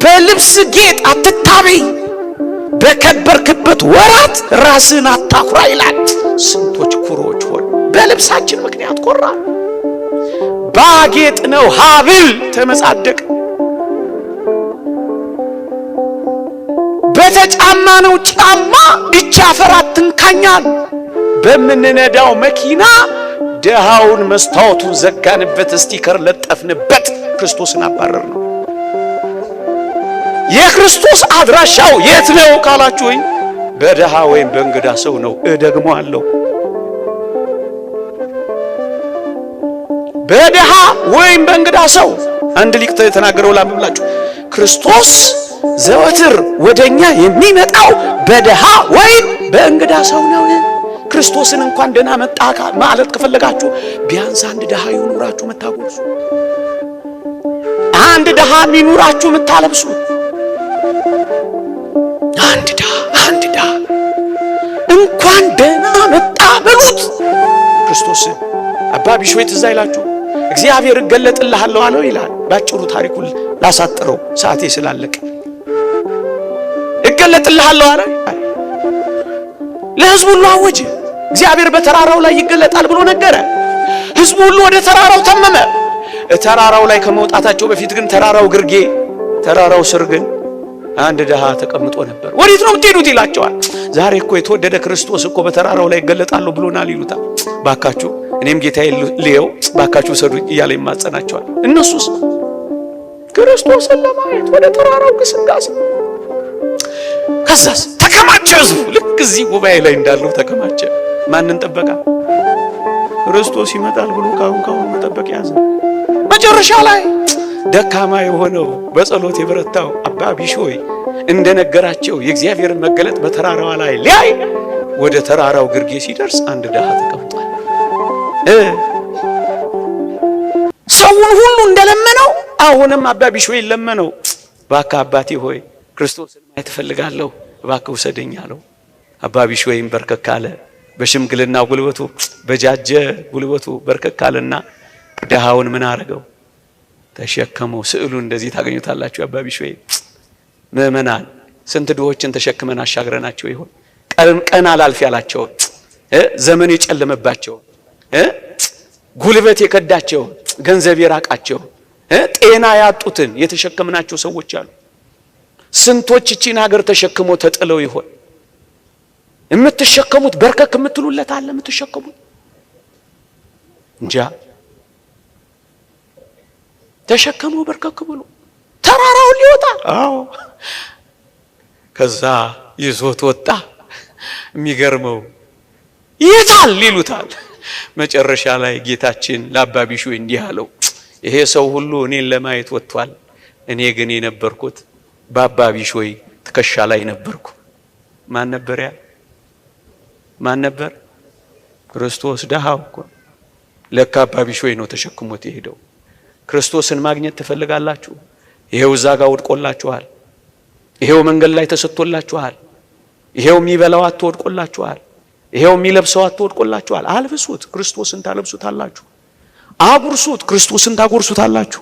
በልብስ ጌጥ አትታበይ፣ በከበርክበት ወራት ራስን አታኩራ ይላል። ስንቶች ኩሮች ሆን በልብሳችን ምክንያት ኮራ። ባጌጥ ነው ሀብል ተመጻደቅ፣ በተጫማ ነው ጫማ እቻ ፈራት ትንካኛል። በምንነዳው መኪና ደሃውን መስታወቱን ዘጋንበት፣ ስቲከር ለጠፍንበት፣ ክርስቶስን አባረር ነው። የክርስቶስ አድራሻው የት ነው ካላችሁኝ፣ በደሃ ወይም በእንግዳ ሰው ነው። ደግሞ አለው በደሃ ወይም በእንግዳ ሰው። አንድ ሊቅ የተናገረው ላምብላችሁ፣ ክርስቶስ ዘወትር ወደኛ የሚመጣው በደሃ ወይም በእንግዳ ሰው ነው። ክርስቶስን እንኳን ደህና መጣ ማለት ከፈለጋችሁ ቢያንስ አንድ ደሃ ይኑራችሁ መታጎርሱ፣ አንድ ደሃ ይኑራችሁ መታለብሱ፣ አንድ ደሃ እንኳን ደህና መጣ በሉት ክርስቶስን። አባ ቢሾይ ትዝ አይላችሁ? እግዚአብሔር እገለጥልሃለሁ አለው ይላል። ባጭሩ ታሪኩን ላሳጥረው ሰዓቴ ስላለቀ፣ እገለጥልሃለሁ አለው ለሕዝቡ ሁሉ አወጀ። እግዚአብሔር በተራራው ላይ ይገለጣል ብሎ ነገረ። ሕዝቡ ሁሉ ወደ ተራራው ተመመ። ተራራው ላይ ከመውጣታቸው በፊት ግን ተራራው ስር ግን አንድ ደሃ ተቀምጦ ነበር። ወዴት ነው የምትሄዱት ይላቸዋል። ዛሬ እኮ የተወደደ ክርስቶስ እኮ በተራራው ላይ ይገለጣል ብሎናል ይሉታል። ባካችሁ እኔም ጌታዬ ልየው ባካችሁ ሰዱኝ እያለ ይማጸናቸዋል። እነሱስ ክርስቶስን ለማየት ወደ ተራራው ግስጋሴ። ከዛስ ተከማቸ ሕዝቡ። ልክ እዚህ ጉባኤ ላይ እንዳለው ተከማቸ። ማንን ጠበቃ? ክርስቶስ ይመጣል ብሎ ካሁን መጠበቅ ያዘ። መጨረሻ ላይ ደካማ የሆነው በጸሎት የበረታው አባ ቢሾይ እንደነገራቸው የእግዚአብሔርን መገለጥ በተራራዋ ላይ ሊያይ ወደ ተራራው ግርጌ ሲደርስ አንድ ደሃ ተቀምጧል። ሰውን ሁሉ እንደለመነው አሁንም አባ ቢሾይ ለመነው። እባክህ አባቴ ሆይ ክርስቶስን ማየት እፈልጋለሁ፣ እባክህ ውሰደኝ አለው። አባ ቢሾይም በርከክ አለ። በሽምግልና ጉልበቱ በጃጀ ጉልበቱ በርከክ አለና ደሃውን ምን አረገው? ተሸከመው። ስዕሉ እንደዚህ ታገኙታላችሁ። አባ ቢሾይ ምእመናን ስንት ድሆችን ተሸክመን አሻግረናቸው ይሆን? ቀን አላልፍ ያላቸው፣ ዘመን የጨለመባቸው፣ ጉልበት የከዳቸው፣ ገንዘብ የራቃቸው፣ ጤና ያጡትን የተሸከምናቸው ሰዎች አሉ። ስንቶች እቺን ሀገር ተሸክሞ ተጥለው ይሆን? የምትሸከሙት በርከክ የምትሉለት አለ? የምትሸከሙት እንጃ። ተሸከመው በርከክ ብሎ ተራራውን ሊወጣ። አዎ ከዛ ይዞት ወጣ። የሚገርመው ይታል ይሉታል። መጨረሻ ላይ ጌታችን ለአባ ቢሾይ እንዲህ አለው፣ ይሄ ሰው ሁሉ እኔን ለማየት ወጥቷል፣ እኔ ግን የነበርኩት በአባ ቢሾይ ትከሻ ላይ ነበርኩ። ማን ነበር ያ? ማን ነበር? ክርስቶስ። ደሃው እኮ ለካ አባ ቢሾይ ነው ተሸክሞት የሄደው። ክርስቶስን ማግኘት ትፈልጋላችሁ? ይሄው እዛ ጋር ወድቆላችኋል። ይሄው መንገድ ላይ ተሰጥቶላችኋል። ይሄው የሚበላው አትወድቆላችኋል። ይሄው የሚለብሰው አትወድቆላችኋል። አልብሱት፣ ክርስቶስን ታለብሱታላችሁ። አጉርሱት፣ ክርስቶስን ታጎርሱታላችሁ።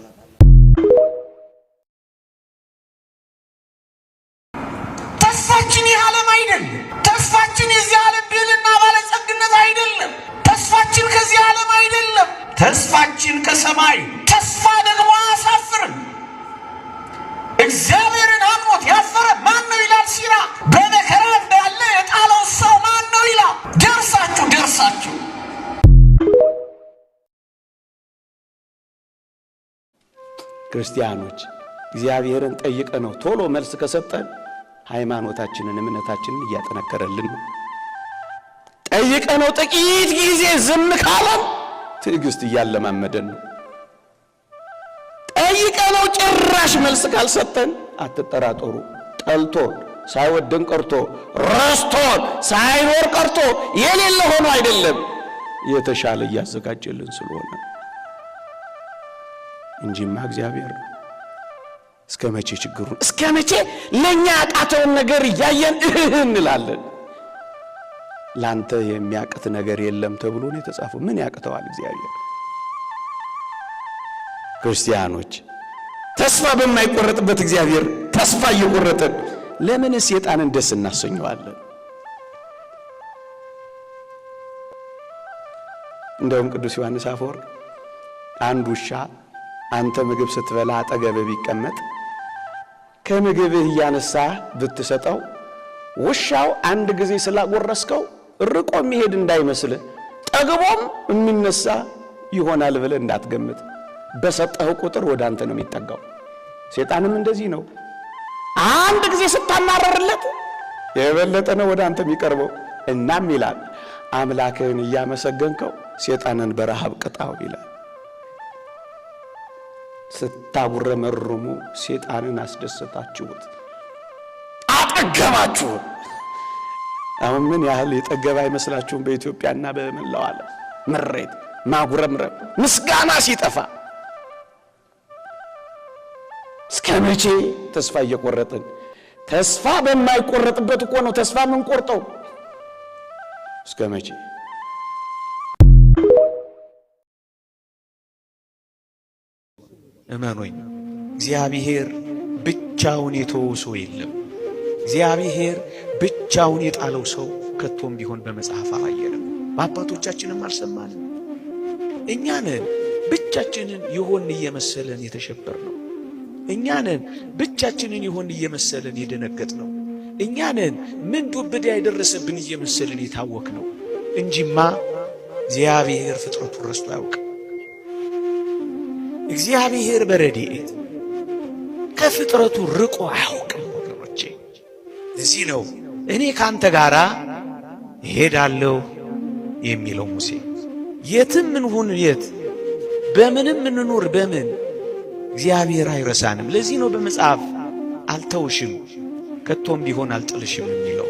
ተስፋችን የዓለም አይደለም። ተስፋችን የዚህ ዓለም ብልና ባለጸግነት አይደለም። ተስፋችን ከዚህ ዓለም አይደለም። ተስፋችን ከሰማይ። ተስፋ ደግሞ አያሳፍርም። እግዚአብሔርን አምኖት ያፈረ ማን ነው ይላል ሲራ። በመከራ እንዳለ የጣለው ሰው ማን ነው ይላል። ደርሳችሁ ክርስቲያኖች እግዚአብሔርን ጠይቀ ነው ቶሎ መልስ ከሰጠን ሃይማኖታችንን እምነታችንን እያጠነከረልን ነው። ጠይቀ ነው ጥቂት ጊዜ ዝም ካለን ትዕግስት እያለማመደን ነው። ጠይቀ ነው ጭራሽ መልስ ካልሰጠን አትጠራጠሩ፣ ጠልቶን ሳይወደን ቀርቶ ረስቶን ሳይኖር ቀርቶ የሌለ ሆኖ አይደለም፣ የተሻለ እያዘጋጀልን ስለሆነ እንጂማ እግዚአብሔር እስከ መቼ ችግሩን እስከ መቼ ለኛ ያቃተውን ነገር እያየን እንላለን? ላንተ የሚያቅት ነገር የለም ተብሎ ነው የተጻፈው። ምን ያቅተዋል እግዚአብሔር? ክርስቲያኖች ተስፋ በማይቆረጥበት እግዚአብሔር ተስፋ እየቆረጥን ለምን ሰይጣንን ደስ እናሰኘዋለን? እንደውም ቅዱስ ዮሐንስ አፈወርቅ አንድ ውሻ አንተ ምግብ ስትበላ አጠገብህ ቢቀመጥ ከምግብህ እያነሳ ብትሰጠው ውሻው አንድ ጊዜ ስላጎረስከው ርቆ የሚሄድ እንዳይመስል ጠግቦም የሚነሳ ይሆናል ብለህ እንዳትገምት። በሰጠው ቁጥር ወደ አንተ ነው የሚጠጋው። ሰይጣንም እንደዚህ ነው። አንድ ጊዜ ስታማረርለት የበለጠ ነው ወደ አንተ የሚቀርበው። እናም ይላል አምላክህን እያመሰገንከው ሰይጣንን በረሃብ ቅጣው ይላል። ስታጉረመርሙ ሰይጣንን አስደሰታችሁት፣ አጠገባችሁት። አሁን ምን ያህል የጠገበ አይመስላችሁም? በኢትዮጵያና በመላው ዓለም ምሬት፣ ማጉረምረም፣ ምስጋና ሲጠፋ እስከ መቼ ተስፋ እየቆረጥን? ተስፋ በማይቆረጥበት እኮ ነው ተስፋ ምን ቆርጠው። እስከ መቼ? እመኑኝ እግዚአብሔር ብቻውን የተወው ሰው የለም። እግዚአብሔር ብቻውን የጣለው ሰው ከቶም ቢሆን በመጽሐፍ አላየንም፣ በአባቶቻችንም አልሰማንም። እኛንን ብቻችንን ይሆን እየመሰለን የተሸበርነው፣ እኛንን ብቻችንን ይሆን እየመሰለን የደነገጥነው፣ እኛንን ምን ዱብዳ የደረሰብን እየመሰለን የታወክነው እንጂማ እግዚአብሔር ፍጥረቱን ረስቶ አያውቅም። እግዚአብሔር በረድኤት ከፍጥረቱ ርቆ አያውቅም ወገኖቼ። ለዚህ ነው እኔ ካንተ ጋራ እሄዳለሁ የሚለው ሙሴ። የትም እንሁን የት፣ በምንም እንኑር በምን እግዚአብሔር አይረሳንም። ለዚህ ነው በመጽሐፍ አልተውሽም ከቶም ቢሆን አልጥልሽም የሚለው።